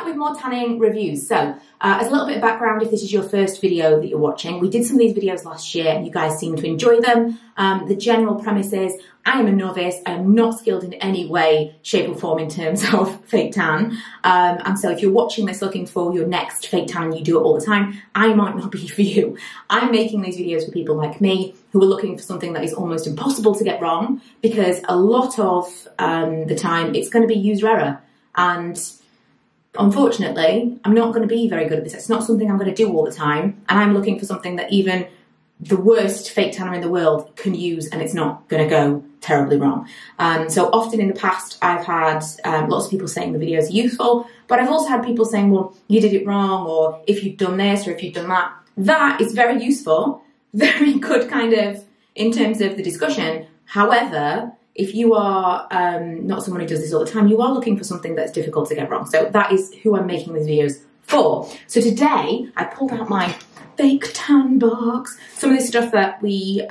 with more tanning reviews. So as a little bit of background, if this is your first video that you're watching, we did some of these videos last year and you guys seem to enjoy them. The general premise is I am a novice. I am not skilled in any way, shape or form in terms of fake tan. And so if you're watching this looking for your next fake tan and you do it all the time, I might not be for you. I'm making these videos for people like me who are looking for something that is almost impossible to get wrong, because a lot of the time it's going to be user error. And unfortunately, I'm not going to be very good at this. It's not something I'm going to do all the time. And I'm looking for something that even the worst fake tanner in the world can use and it's not going to go terribly wrong. So often in the past, I've had lots of people saying the videos are useful, but I've also had people saying, well, you did it wrong, or if you've done this, or if you've done that. That is very useful, very good kind of in terms of the discussion. However, if you are not someone who does this all the time, you are looking for something that's difficult to get wrong. So that is who I'm making these videos for. So today I pulled out my fake tan box. Some of this stuff that we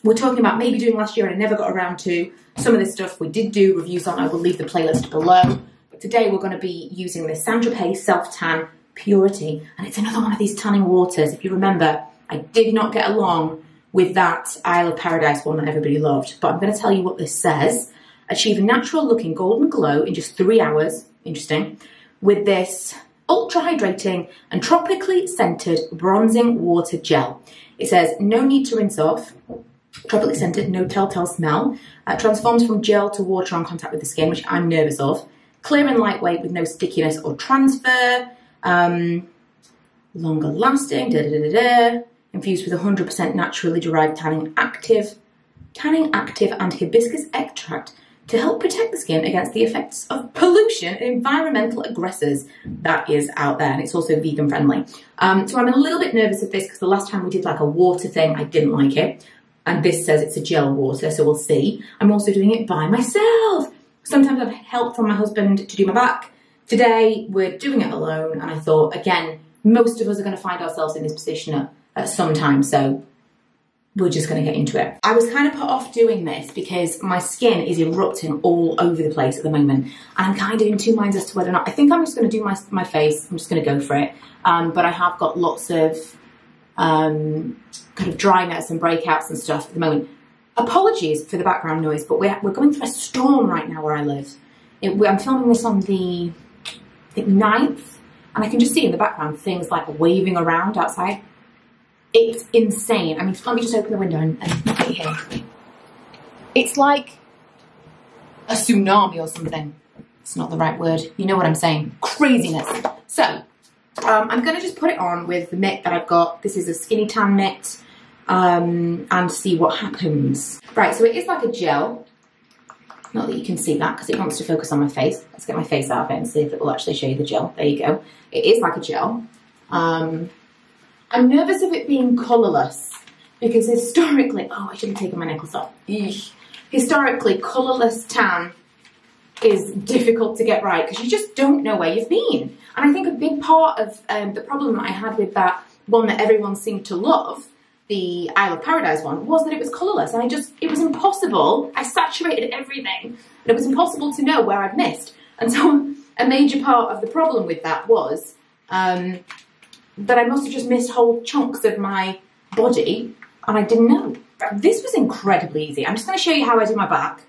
were talking about maybe doing last year and I never got around to. Some of this stuff we did do reviews on. I will leave the playlist below. But today we're going to be using the Tropez Self-Tan Purity. And it's another one of these tanning waters. If you remember, I did not get along with that Isle of Paradise one that everybody loved. But I'm going to tell you what this says. Achieve a natural looking golden glow in just 3 hours. Interesting. With this ultra hydrating and tropically scented bronzing water gel. It says no need to rinse off. Tropically scented, no telltale smell. Transforms from gel to water on contact with the skin, which I'm nervous of. Clear and lightweight with no stickiness or transfer. Longer lasting. Infused with 100% naturally derived tanning active and hibiscus extract to help protect the skin against the effects of pollution and environmental aggressors that is out there. And it's also vegan friendly. So I'm a little bit nervous of this because the last time we did like a water thing, I didn't like it. And this says it's a gel water, so we'll see. I'm also doing it by myself. Sometimes I've helped from my husband to do my back. Today we're doing it alone. And I thought, again, most of us are going to find ourselves in this position at some time. So we're just going to get into it. I was kind of put off doing this because my skin is erupting all over the place at the moment. And I'm kind of in two minds as to whether or not, I think I'm just going to do my face. I'm just going to go for it. But I have got lots of kind of dryness and breakouts and stuff at the moment. Apologies for the background noise, but we're going through a storm right now where I live. I'm filming this on the, I think, 9th. And I can just see in the background things like waving around outside. It's insane. I mean, let me just open the window and look at here. It's like a tsunami or something. It's not the right word. You know what I'm saying. Craziness. So, I'm going to just put it on with the mitt that I've got. This is a skinny tan mitt. And see what happens. Right, so it is like a gel. Not that you can see that because it wants to focus on my face. Let's get my face out of it and see if it will actually show you the gel. There you go. It is like a gel. I'm nervous of it being colourless because historically, oh, I should have taken my necklace off. Eesh. Historically, colourless tan is difficult to get right because you just don't know where you've been. And I think a big part of the problem that I had with that one that everyone seemed to love, the Isle of Paradise one, was that it was colourless. And it was impossible. I saturated everything and it was impossible to know where I'd missed. And so a major part of the problem with that was that I must have just missed whole chunks of my body and I didn't know. This was incredibly easy. I'm just going to show you how I do my back.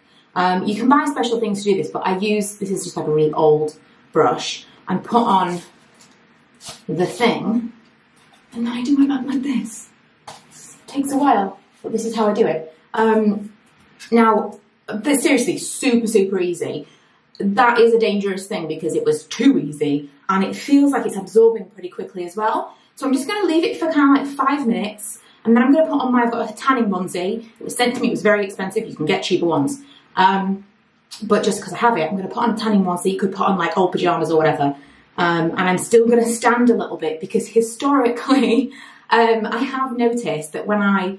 You can buy special things to do this, but this is just like a really old brush, and put on the thing, and then I do my back like this. It takes a while, but this is how I do it. Now, but seriously, super, super easy. That is a dangerous thing because it was too easy and it feels like it's absorbing pretty quickly as well. So I'm just going to leave it for kind of like 5 minutes and then I'm going to put on I've got a tanning onesie. It was sent to me, it was very expensive. You can get cheaper ones. But just because I have it, I'm going to put on a tanning onesie. You could put on like old pajamas or whatever. And I'm still going to stand a little bit because historically, I have noticed that when I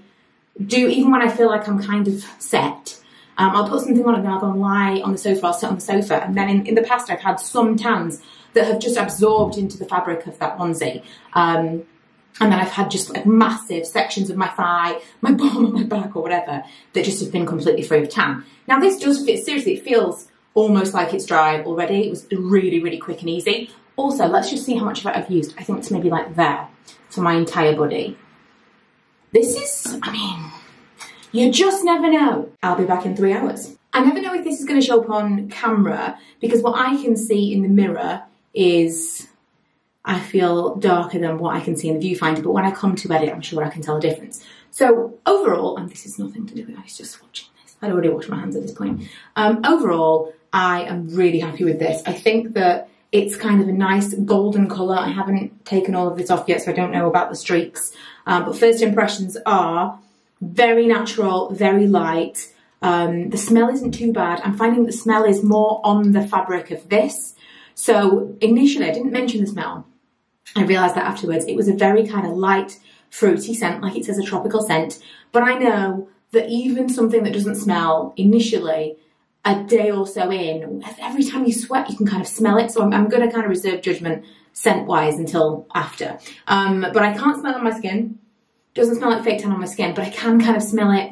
do, even when I feel like I'm kind of set, I'll put something on and then I'll go and lie on the sofa, I'll sit on the sofa. And then in the past, I've had some tans that have just absorbed into the fabric of that onesie. And then I've had just like massive sections of my thigh, my bum, or my back or whatever that just have been completely free of tan. Now this does fit, seriously, it feels almost like it's dry already. It was really, really quick and easy. Also, let's just see how much of it I've used. I think it's maybe like there for my entire body. This is, I mean, you just never know. I'll be back in 3 hours. I never know if this is going to show up on camera because what I can see in the mirror is, I feel, darker than what I can see in the viewfinder, but when I come to edit, I'm sure I can tell a difference. So overall, and this is nothing to do with, I was just watching this. I'd already washed my hands at this point. Overall, I am really happy with this. I think that it's kind of a nice golden colour. I haven't taken all of this off yet, so I don't know about the streaks. But first impressions are very natural, very light. The smell isn't too bad. I'm finding the smell is more on the fabric of this. So initially, I didn't mention the smell. I realised that afterwards. It was a very kind of light, fruity scent, like it says a tropical scent. But I know that even something that doesn't smell initially, a day or so in, every time you sweat, you can kind of smell it. So I'm going to kind of reserve judgment scent-wise until after. But I can't smell it on my skin. Doesn't smell like fake tan on my skin, but I can kind of smell it,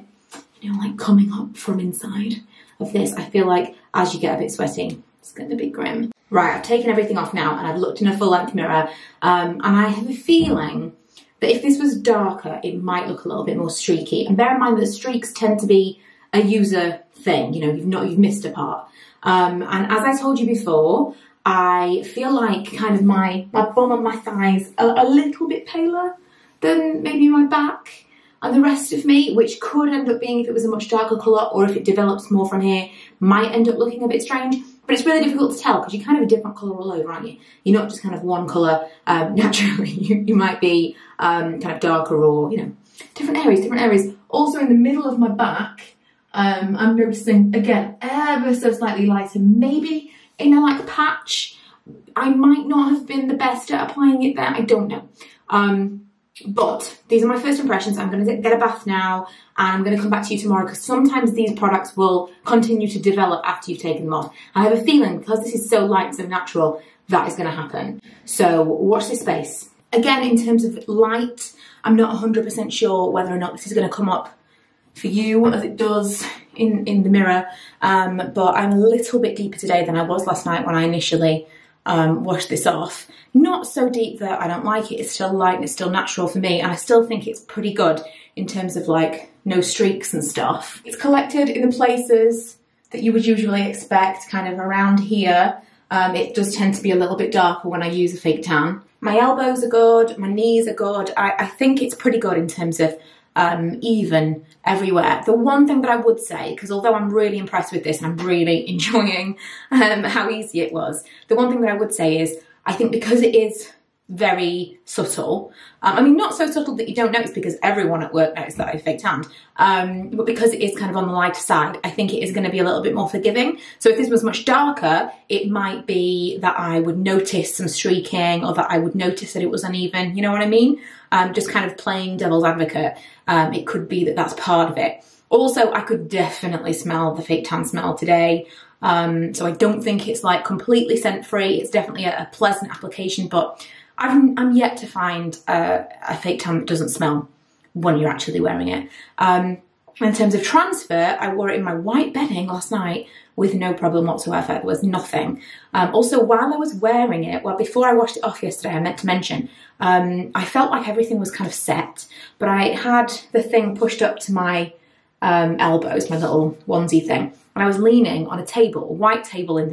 you know, like coming up from inside of this. I feel like as you get a bit sweaty, it's going to be grim. Right, I've taken everything off now and I've looked in a full-length mirror and I have a feeling that if this was darker, it might look a little bit more streaky. And bear in mind that streaks tend to be a user thing, you know, you've missed a part. And as I told you before, I feel like kind of my bum and my thighs are a little bit paler than maybe my back and the rest of me, which could end up being, if it was a much darker colour or if it develops more from here, might end up looking a bit strange. But it's really difficult to tell because you're kind of a different colour all over, aren't you? You're not just kind of one colour naturally. You might be kind of darker or, you know, different areas. Also in the middle of my back, I'm noticing, again, ever so slightly lighter, maybe in a like patch. I might not have been the best at applying it there, I don't know. But these are my first impressions. I'm going to get a bath now and I'm going to come back to you tomorrow because sometimes these products will continue to develop after you've taken them off. I have a feeling because this is so light and so natural, that is going to happen. So watch this space. Again, in terms of light, I'm not 100% sure whether or not this is going to come up for you as it does in the mirror. But I'm a little bit deeper today than I was last night when I initially washed this off. Not so deep that I don't like it. It's still light and it's still natural for me, and I still think it's pretty good in terms of like no streaks and stuff. It's collected in the places that you would usually expect, kind of around here. It does tend to be a little bit darker when I use a fake tan. My elbows are good, my knees are good. I think it's pretty good in terms of even everywhere. The one thing that I would say, because although I'm really impressed with this, I'm really enjoying how easy it was. The one thing that I would say is, I think because it is very subtle, I mean, not so subtle that you don't notice because everyone at work knows that I fake tanned, but because it is kind of on the lighter side, I think it is going to be a little bit more forgiving. So if this was much darker, it might be that I would notice some streaking or that I would notice that it was uneven, you know what I mean? Just kind of playing devil's advocate. It could be that that's part of it. Also, I could definitely smell the fake tan smell today. So I don't think it's like completely scent free. It's definitely a pleasant application, but I'm yet to find a fake tan that doesn't smell when you're actually wearing it. In terms of transfer, I wore it in my white bedding last night with no problem whatsoever. There was nothing. Also, while I was wearing it, well, before I washed it off yesterday, I meant to mention, I felt like everything was kind of set, but I had the thing pushed up to my elbows, my little onesie thing, and I was leaning on a table, a white table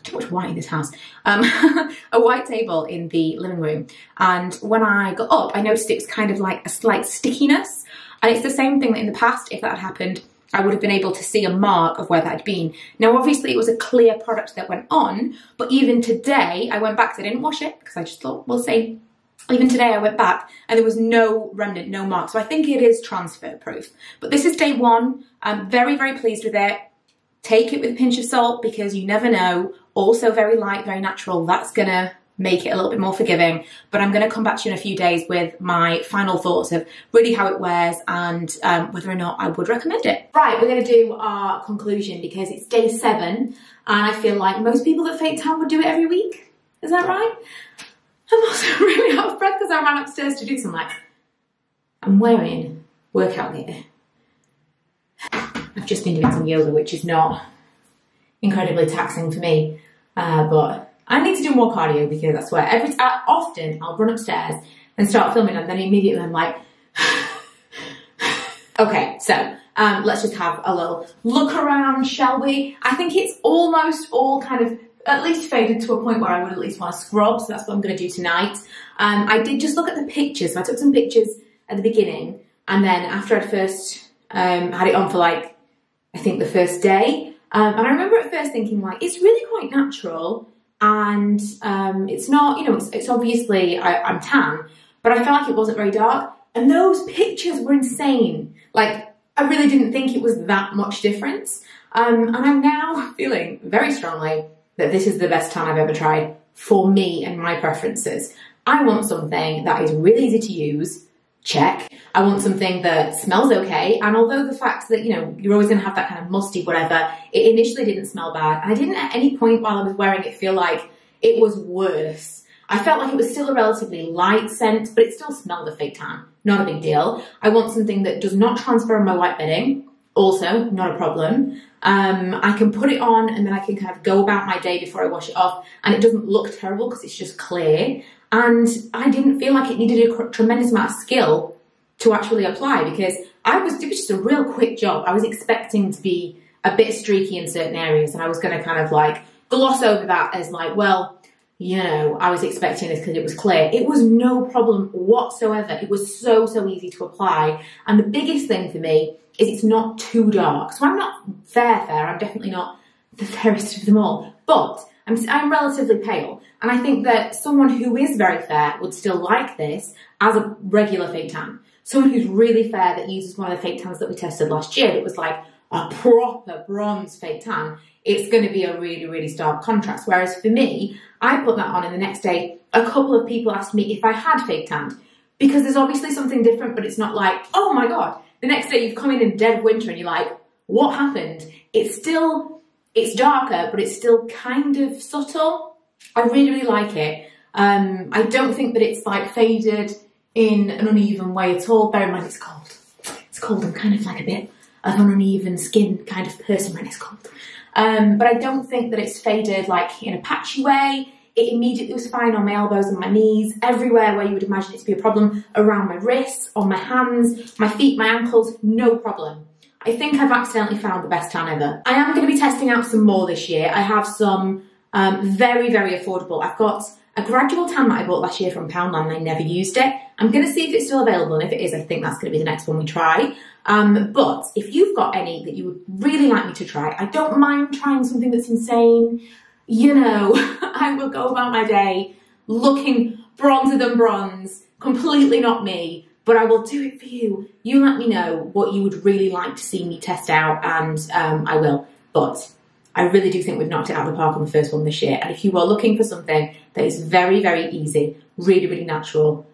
too much white in this house, a white table in the living room, and when I got up, I noticed it was kind of like a slight stickiness, and it's the same thing that in the past, if that had happened, I would have been able to see a mark of where that had been. Now, obviously, it was a clear product that went on, but even today, I went back, because I didn't wash it, because I just thought, we'll see. Even today I went back and there was no remnant, no mark. So I think it is transfer proof. But this is day one. I'm very, very pleased with it. Take it with a pinch of salt because you never know. Also very light, very natural. That's gonna make it a little bit more forgiving. But I'm gonna come back to you in a few days with my final thoughts of really how it wears and whether or not I would recommend it. Right, we're gonna do our conclusion because it's day 7 and I feel like most people that fake tan would do it every week. Is that right? I'm also really out of breath because I ran upstairs to do some I'm wearing workout gear. I've just been doing some yoga, which is not incredibly taxing for me. But I need to do more cardio because I swear, often I'll run upstairs and start filming and then immediately I'm like, okay, so let's just have a little look around, shall we? I think it's almost all kind of at least faded to a point where I would at least want to scrub, so that's what I'm going to do tonight. I did just look at the pictures, so I took some pictures at the beginning, and then after I'd first had it on for like, I think the first day, and I remember at first thinking like, it's really quite natural, and it's not, you know, it's obviously, I'm tan, but I felt like it wasn't very dark, and those pictures were insane. Like, I really didn't think it was that much difference, and I'm now feeling very strongly that this is the best tan I've ever tried for me and my preferences. I want something that is really easy to use, check. I want something that smells okay, and although the fact that, you know, you're always gonna have that kind of musty whatever, it initially didn't smell bad, and I didn't at any point while I was wearing it feel like it was worse. I felt like it was still a relatively light scent, but it still smelled of fake tan. Not a big deal. I want something that does not transfer on my white bedding. Also, not a problem. I can put it on and then I can kind of go about my day before I wash it off, and it doesn't look terrible because it's just clear. And I didn't feel like it needed a tremendous amount of skill to actually apply because it was just a real quick job. I was expecting to be a bit streaky in certain areas, and I was going to kind of like gloss over that as like, well, you know, I was expecting this because it was clear. It was no problem whatsoever. It was so easy to apply. And the biggest thing for me is it's not too dark. So I'm not fair. I'm definitely not the fairest of them all, but I'm relatively pale. And I think that someone who is very fair would still like this as a regular fake tan. Someone who's really fair that uses one of the fake tans that we tested last year that was like a proper bronze fake tan, it's going to be a really stark contrast. Whereas for me, I put that on and the next day, a couple of people asked me if I had fake tanned, because there's obviously something different, but it's not like, oh my God, the next day you've come in dead of winter and you're like, what happened? It's darker, but it's still kind of subtle. I really like it. I don't think that it's like faded in an uneven way at all. Bear in mind it's cold. It's cold. I'm kind of like a bit of an uneven skin kind of person when it's cold. But I don't think that it's faded like in a patchy way. It immediately was fine on my elbows and my knees, everywhere where you would imagine it to be a problem, around my wrists, on my hands, my feet, my ankles, no problem. I think I've accidentally found the best tan ever. I am going to be testing out some more this year. I have some very affordable. I've got a gradual tan that I bought last year from Poundland and I never used it. I'm going to see if it's still available, and if it is, I think that's going to be the next one we try. But if you've got any that you would really like me to try, I don't mind trying something that's insane. You know, I will go about my day looking bronzer than bronze, completely not me, but I will do it for you. You let me know what you would really like to see me test out, and I will. But I really do think we've knocked it out of the park on the first one this year. And if you are looking for something that is very easy, really natural,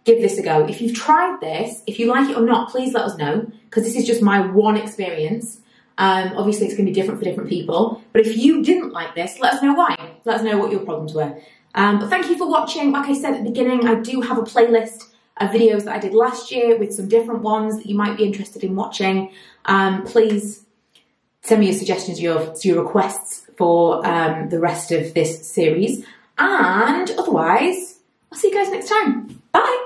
give this a go. If you've tried this, if you like it or not, please let us know, because this is just my one experience. Obviously, it's going to be different for different people. But if you didn't like this, let us know why. Let us know what your problems were. But thank you for watching. Like I said at the beginning, I do have a playlist of videos that I did last year with some different ones that you might be interested in watching. Please send me your suggestions, your requests for the rest of this series. And otherwise, I'll see you guys next time. Bye!